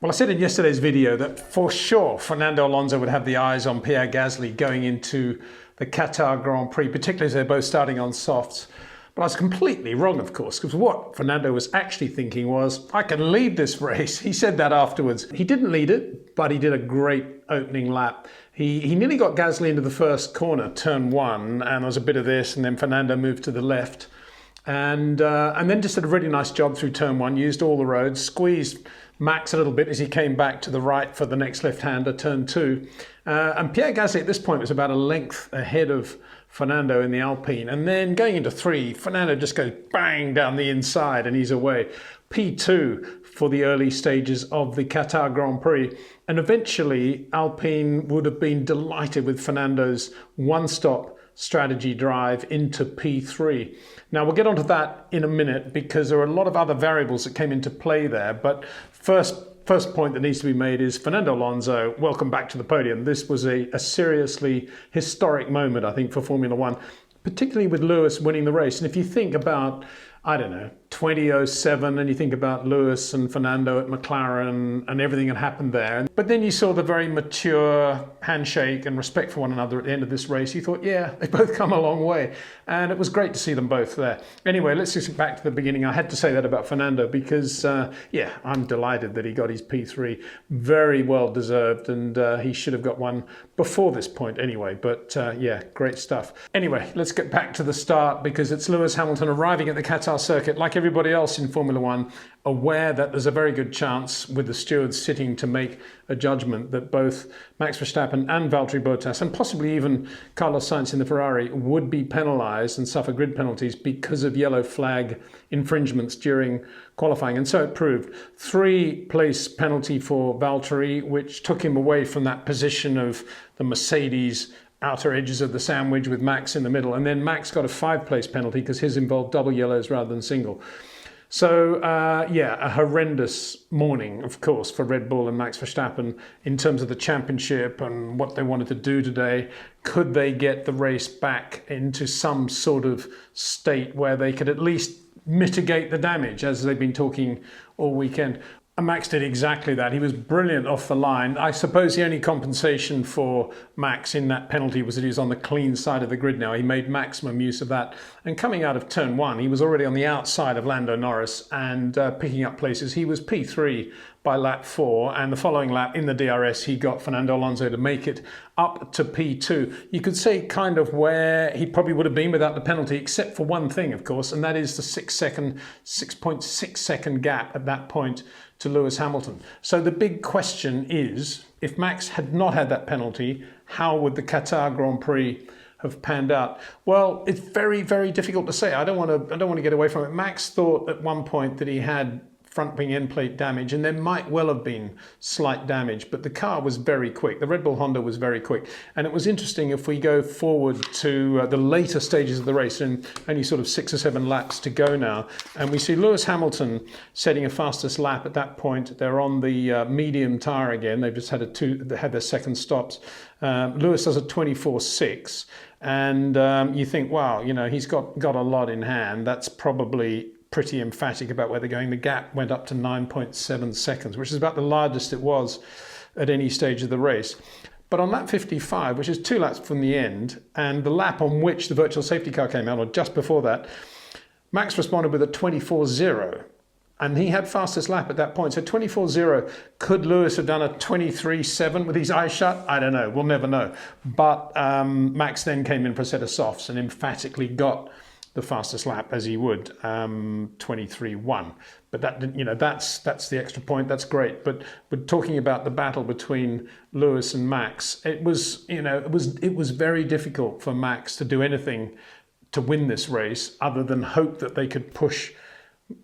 Well, I said in yesterday's video that for sure Fernando Alonso would have the eyes on Pierre Gasly going into the Qatar Grand Prix, particularly as they're both starting on softs. But I was completely wrong, of course, because what Fernando was actually thinking was, I can lead this race. He said that afterwards. He didn't lead it, but he did a great opening lap. He nearly got Gasly into the first corner, turn one, and there was a bit of this, and then Fernando moved to the left. And then just did a really nice job through turn one, used all the roads, squeezed Max a little bit as he came back to the right for the next left-hander, turn two. And Pierre Gasly at this point was about a length ahead of Fernando in the Alpine. And then going into three, Fernando just goes bang down the inside and he's away. P2 for the early stages of the Qatar Grand Prix. And eventually Alpine would have been delighted with Fernando's one-stop strategy drive into P3. Now we'll get onto that in a minute because there are a lot of other variables that came into play there. But first point that needs to be made is Fernando Alonso, welcome back to the podium. This was a seriously historic moment, I think, for Formula One, particularly with Lewis winning the race. And if you think about, I don't know, 2007, and you think about Lewis and Fernando at McLaren and everything that happened there. But then you saw the very mature handshake and respect for one another at the end of this race. You thought, yeah, they both come a long way. And it was great to see them both there. Anyway, let's just get back to the beginning. I had to say that about Fernando because, yeah, I'm delighted that he got his P3. Very well deserved, and he should have got one before this point anyway. But yeah, great stuff. Anyway, let's get back to the start because it's Lewis Hamilton arriving at the Qatar circuit like everybody else in Formula One, aware that there's a very good chance with the stewards sitting to make a judgment that both Max Verstappen and Valtteri Bottas and possibly even Carlos Sainz in the Ferrari would be penalised and suffer grid penalties because of yellow flag infringements during qualifying. And so it proved. 3-place penalty for Valtteri, which took him away from that position of the Mercedes outer edges of the sandwich with Max in the middle. And then Max got a 5-place penalty because his involved double yellows rather than single. So, yeah, a horrendous morning, of course, for Red Bull and Max Verstappen in terms of the championship and what they wanted to do today. Could they get the race back into some sort of state where they could at least mitigate the damage, as they've been talking all weekend? And Max did exactly that. He was brilliant off the line. I suppose the only compensation for Max in that penalty was that he was on the clean side of the grid now. He made maximum use of that. And coming out of turn one, he was already on the outside of Lando Norris and picking up places. He was P3 by lap 4, and the following lap in the DRS, he got Fernando Alonso to make it up to P2. You could say kind of where he probably would have been without the penalty, except for one thing, of course, and that is the 6.6 second gap at that point to Lewis Hamilton. So the big question is, if Max had not had that penalty, how would the Qatar Grand Prix have panned out? Well, it's very, very difficult to say. I don't want to get away from it. Max thought at one point that he had front wing end plate damage, and there might well have been slight damage, but the car was very quick. The Red Bull Honda was very quick. And it was interesting if we go forward to the later stages of the race, and only sort of 6 or 7 laps to go now, and we see Lewis Hamilton setting a fastest lap at that point. They're on the medium tyre again. They've just had their second stops. Lewis does a 24.6, and you think, wow, you know, he's got a lot in hand. That's probably pretty emphatic about where they're going. The gap went up to 9.7 seconds, which is about the largest it was at any stage of the race. But on lap 55, which is 2 laps from the end, and the lap on which the virtual safety car came out, or just before that, Max responded with a 24.0. And he had fastest lap at that point. So 24.0, could Lewis have done a 23.7 with his eyes shut? I don't know. We'll never know. But Max then came in for a set of softs and emphatically got the fastest lap, as he would, 23.1. But that, you know, that's the extra point. That's great. But talking about the battle between Lewis and Max, it was, you know, it was very difficult for Max to do anything to win this race other than hope that they could push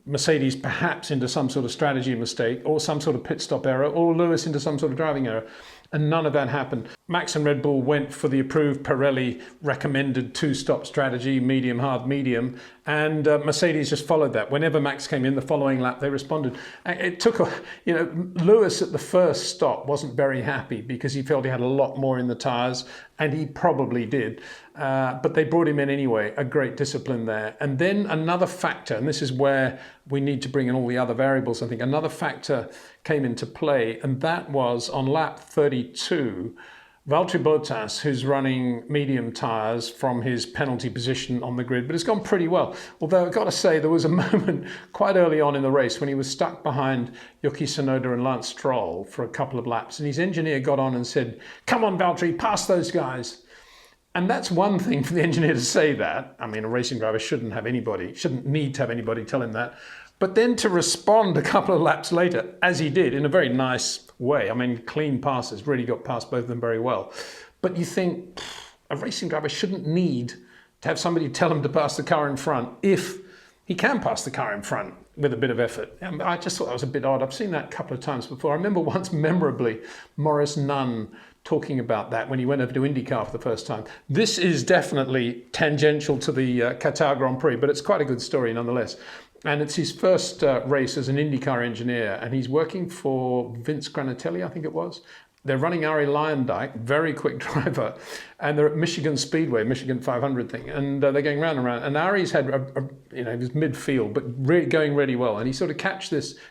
Mercedes perhaps into some sort of strategy mistake or some sort of pit stop error, or Lewis into some sort of driving error. And none of that happened. Max and Red Bull went for the approved Pirelli recommended two-stop strategy, medium, hard, medium, and Mercedes just followed that. Whenever Max came in the following lap, they responded. It took, Lewis at the first stop wasn't very happy because he felt he had a lot more in the tyres, and he probably did. But they brought him in anyway, a great discipline there. And then another factor, and this is where we need to bring in all the other variables, I think, another factor came into play, and that was on lap 32, Valtteri Bottas, who's running medium tyres from his penalty position on the grid, but it's gone pretty well. Although I've got to say, there was a moment quite early on in the race when he was stuck behind Yuki Tsunoda and Lance Stroll for a couple of laps, and his engineer got on and said, "Come on, Valtteri, pass those guys." And that's one thing for the engineer to say that. I mean, a racing driver shouldn't need to have anybody tell him that. But then to respond a couple of laps later, as he did, in a very nice way. I mean, clean passes, really got past both of them very well. But you think a racing driver shouldn't need to have somebody tell him to pass the car in front if he can pass the car in front with a bit of effort. I just thought that was a bit odd. I've seen that a couple of times before. I remember once memorably Maurice NUNN talking about that when he went over to IndyCar for the first time. This is definitely tangential to the Qatar Grand Prix, but it's quite a good story nonetheless. And it's his first race as an IndyCar engineer, and he's working for Vince Granatelli, I think it was. They're running Arie Luyendyk, very quick driver, and they're at Michigan Speedway, Michigan 500 thing, and they're going round and round. And Arie's had, he was midfield, but really going really well. And he sort of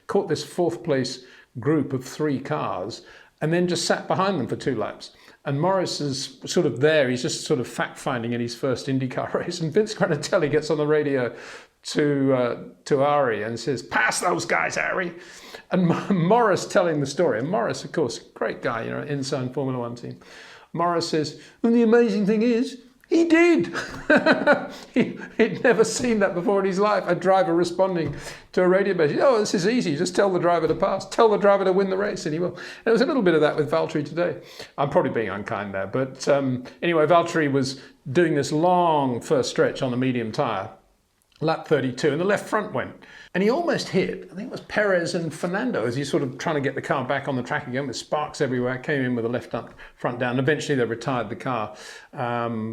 caught this fourth place group of three cars, and then just sat behind them for 2 laps. And Morris is sort of there. He's just sort of fact-finding in his first IndyCar race. And Vince Granatelli gets on the radio to Arie and says, "Pass those guys, Arie." And Morris telling the story. And Morris, of course, great guy, inside Formula One team. Morris says, "And the amazing thing is, he did." He'd never seen that before in his life. A driver responding to a radio message. "Oh, this is easy. Just tell the driver to pass. Tell the driver to win the race, and he will." And there was a little bit of that with Valtteri today. I'm probably being unkind there. But anyway, Valtteri was doing this long first stretch on the medium tyre, lap 32, and the left front went. And he almost hit, I think it was Pérez and Fernando, as he's sort of trying to get the car back on the track again with sparks everywhere, came in with the left front down. Eventually they retired the car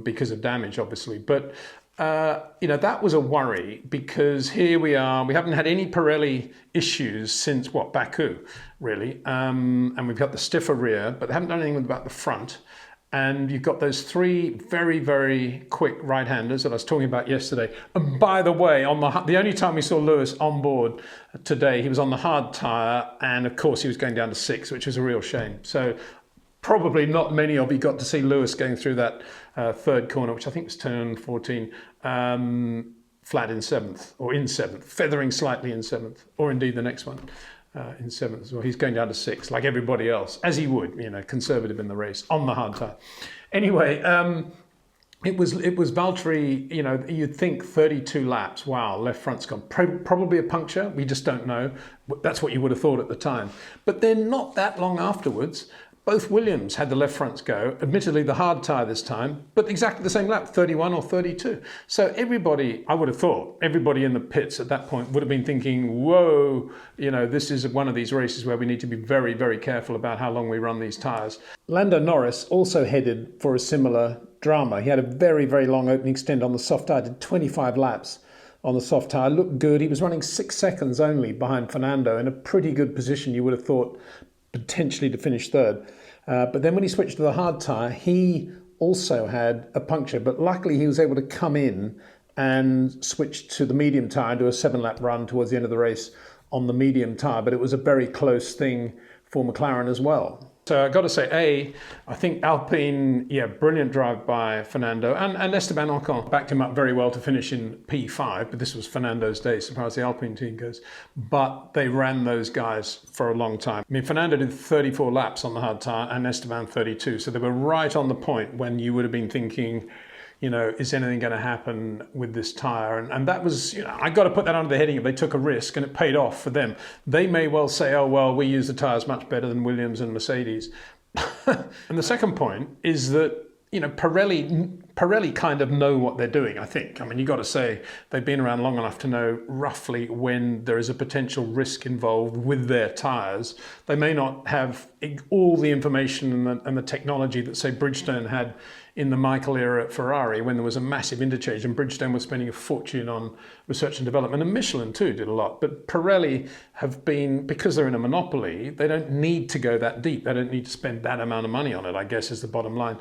because of damage, obviously. But, that was a worry because here we are. We haven't had any Pirelli issues since, Baku, really. And we've got the stiffer rear, but they haven't done anything about the front. And you've got those 3 very, very quick right-handers that I was talking about yesterday. And by the way, the only time we saw Lewis on board today, he was on the hard tyre, and of course he was going down to 6, which was a real shame. So probably not many of you got to see Lewis going through that third corner, which I think was turn 14, flat in 7th, or in 7th, feathering slightly in 7th, or indeed the next one. In 7th as well. He's going down to 6, like everybody else, as he would, conservative in the race, on the hard tyre. Anyway, it was Valtteri, you'd think 32 laps, wow, left front's gone. Probably a puncture, we just don't know. That's what you would have thought at the time. But then not that long afterwards, both Williams had the left fronts go, admittedly the hard tyre this time, but exactly the same lap, 31 or 32. So everybody, I would have thought, everybody in the pits at that point would have been thinking, whoa, this is one of these races where we need to be very, very careful about how long we run these tyres. Lando Norris also headed for a similar drama. He had a very, very long opening stint on the soft tyre, did 25 laps on the soft tyre, looked good. He was running 6 seconds only behind Fernando in a pretty good position, you would have thought, potentially to finish third. But then when he switched to the hard tyre, he also had a puncture, but luckily he was able to come in and switch to the medium tyre and do a 7-lap run towards the end of the race on the medium tyre. But it was a very close thing for McLaren as well. So I've got to say, I think Alpine, brilliant drive by Fernando, and Esteban Ocon backed him up very well to finish in P5, but this was Fernando's day so far as the Alpine team goes. But they ran those guys for a long time. I mean, Fernando did 34 laps on the hard tyre and Esteban 32, so they were right on the point when you would have been thinking, is anything going to happen with this tyre? And that was, I got to put that under the heading of they took a risk and it paid off for them. They may well say, oh, well, we use the tyres much better than Williams and Mercedes. And the second point is that, Pirelli Pirelli kind of know what they're doing, I think. I mean, you've got to say they've been around long enough to know roughly when there is a potential risk involved with their tyres. They may not have all the information and the technology that, say, Bridgestone had in the Michael era at Ferrari, when there was a massive interchange and Bridgestone was spending a fortune on research and development, and Michelin too did a lot. But Pirelli have been, because they're in a monopoly, they don't need to go that deep. They don't need to spend that amount of money on it, I guess, is the bottom line.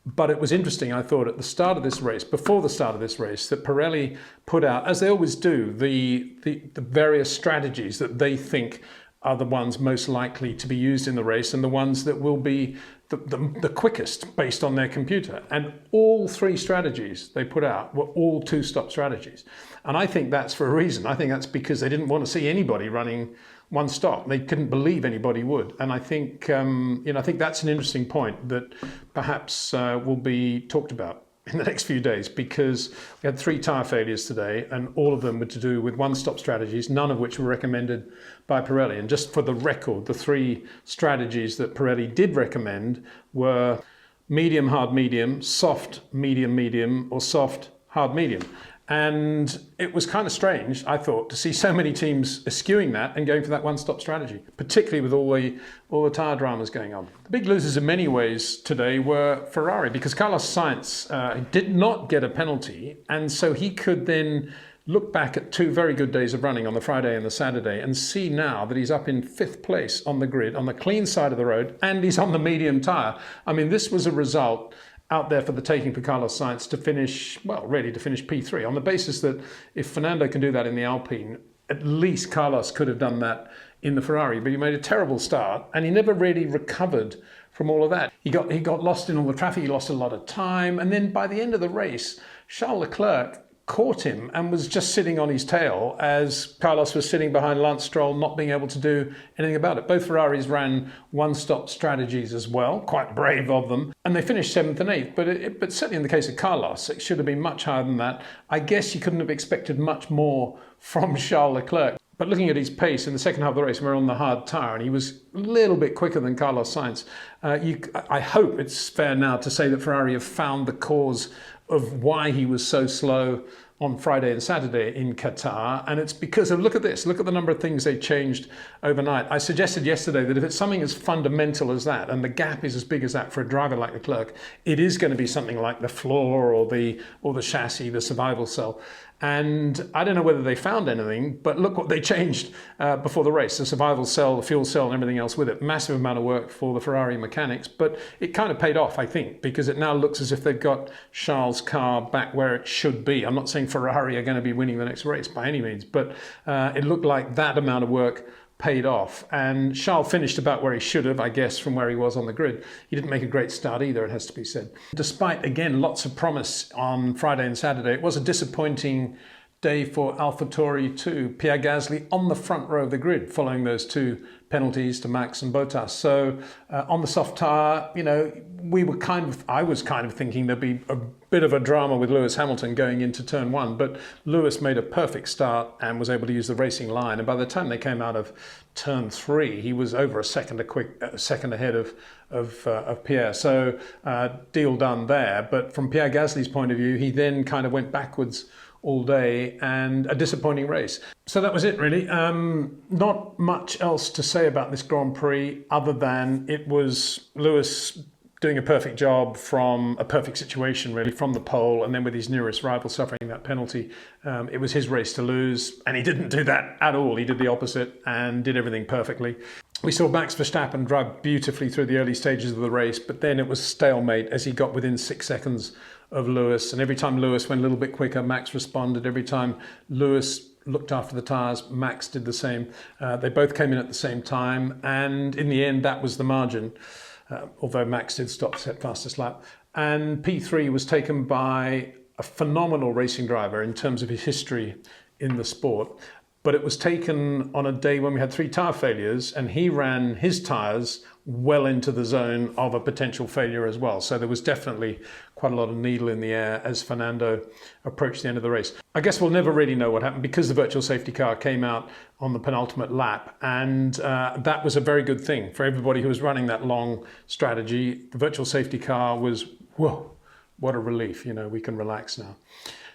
But it was interesting, I thought, at the start of this race, before the start of this race, that Pirelli put out, as they always do, the various strategies that they think are the ones most likely to be used in the race and the ones that will be the quickest based on their computer. And all three strategies they put out were all two-stop strategies. And I think that's for a reason. I think that's because they didn't want to see anybody running one stop. They couldn't believe anybody would. And I think, I think that's an interesting point that perhaps will be talked about in the next few days, because we had 3 tyre failures today and all of them were to do with one-stop strategies, none of which were recommended by Pirelli. And just for the record, the 3 strategies that Pirelli did recommend were medium, hard, medium, soft, medium, medium, or soft, hard, medium. And it was kind of strange, I thought, to see so many teams eschewing that and going for that one-stop strategy, particularly with all the tyre dramas going on. The big losers in many ways today were Ferrari, because Carlos Sainz did not get a penalty, and so he could then look back at 2 very good days of running on the Friday and the Saturday and see now that he's up in 5th place on the grid, on the clean side of the road, and he's on the medium tyre. I mean, this was a result out there for the taking for Carlos Sainz to finish, well, really to finish P3, on the basis that if Fernando can do that in the Alpine, at least Carlos could have done that in the Ferrari. But he made a terrible start and he never really recovered from all of that. He got lost in all the traffic, he lost a lot of time, and then by the end of the race, Charles Leclerc caught him and was just sitting on his tail as Carlos was sitting behind Lance Stroll, not being able to do anything about it. Both Ferraris ran one-stop strategies as well, quite brave of them, and they finished 7th and 8th. But certainly in the case of Carlos, it should have been much higher than that. I guess you couldn't have expected much more from Charles Leclerc. But looking at his pace in the second half of the race, we're on the hard tyre, and he was a little bit quicker than Carlos Sainz. I hope it's fair now to say that Ferrari have found the cause of why he was so slow on Friday and Saturday in Qatar, and it's because of, look at this, look at the number of things they changed overnight. I suggested yesterday that if it's something as fundamental as that, and the gap is as big as that for a driver like Leclerc, it is going to be something like the floor or the chassis, the survival cell. And I don't know whether they found anything, but look what they changed before the race. The survival cell, the fuel cell and everything else with it. Massive amount of work for the Ferrari mechanics, but it kind of paid off, I think, because it now looks as if they've got Charles' car back where it should be. I'm not saying Ferrari are going to be winning the next race by any means, but it looked like that amount of work paid off. And Charles finished about where he should have, I guess, from where he was on the grid. He didn't make a great start either, it has to be said. Despite, again, lots of promise on Friday and Saturday, it was a disappointing day for AlphaTauri too. Pierre Gasly on the front row of the grid following those 2 penalties to Max and Bottas. So on the soft tyre, I was kind of thinking there'd be a bit of a drama with Lewis Hamilton going into turn 1, but Lewis made a perfect start and was able to use the racing line. And by the time they came out of turn 3, he was over a second ahead of Pierre. So deal done there. But from Pierre Gasly's point of view, he then kind of went backwards all day, and a disappointing race. So that was it, really. Not much else to say about this Grand Prix other than it was Lewis doing a perfect job from a perfect situation, really, from the pole, and then with his nearest rival suffering that penalty. It was his race to lose, and he didn't do that at all. He did the opposite and did everything perfectly. We saw Max Verstappen drive beautifully through the early stages of the race, but then it was stalemate as he got within 6 seconds of Lewis. And every time Lewis went a little bit quicker, Max responded. Every time Lewis looked after the tyres, Max did the same. They both came in at the same time. And in the end, that was the margin, although Max did stop to set fastest lap. And P3 was taken by a phenomenal racing driver in terms of his history in the sport. But it was taken on a day when we had 3 tyre failures, and he ran his tyres well into the zone of a potential failure as well. So there was definitely quite a lot of needle in the air as Fernando approached the end of the race. I guess we'll never really know what happened because the virtual safety car came out on the penultimate lap, and that was a very good thing for everybody who was running that long strategy. The virtual safety car was, whoa, what a relief, you know, we can relax now.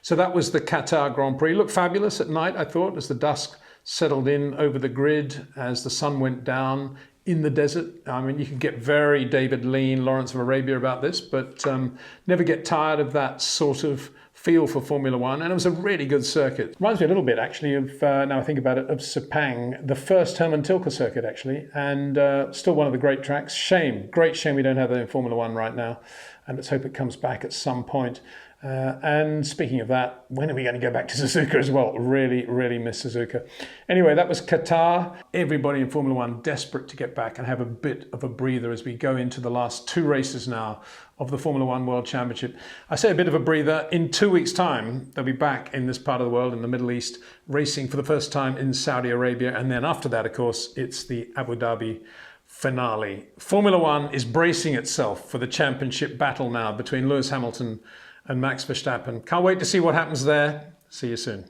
So that was the Qatar Grand Prix. Looked fabulous at night, I thought, as the dusk settled in over the grid, as the sun went down in the desert. I mean, you could get very David Lean, Lawrence of Arabia about this, but never get tired of that sort of feel for Formula One. And it was a really good circuit. Reminds me a little bit, actually, of, now I think about it, of Sepang, the first Hermann Tilke circuit, actually, and still one of the great tracks. Shame, great shame we don't have that in Formula One right now. And let's hope it comes back at some point. And speaking of that, when are we going to go back to Suzuka as well? Really, really miss Suzuka. Anyway, that was Qatar. Everybody in Formula One desperate to get back and have a bit of a breather as we go into the last 2 races now of the Formula One World Championship. I say a bit of a breather. In 2 weeks' time, they'll be back in this part of the world, in the Middle East, racing for the first time in Saudi Arabia. And then after that, of course, it's the Abu Dhabi finale. Formula One is bracing itself for the championship battle now between Lewis Hamilton and Max Verstappen. Can't wait to see what happens there. See you soon.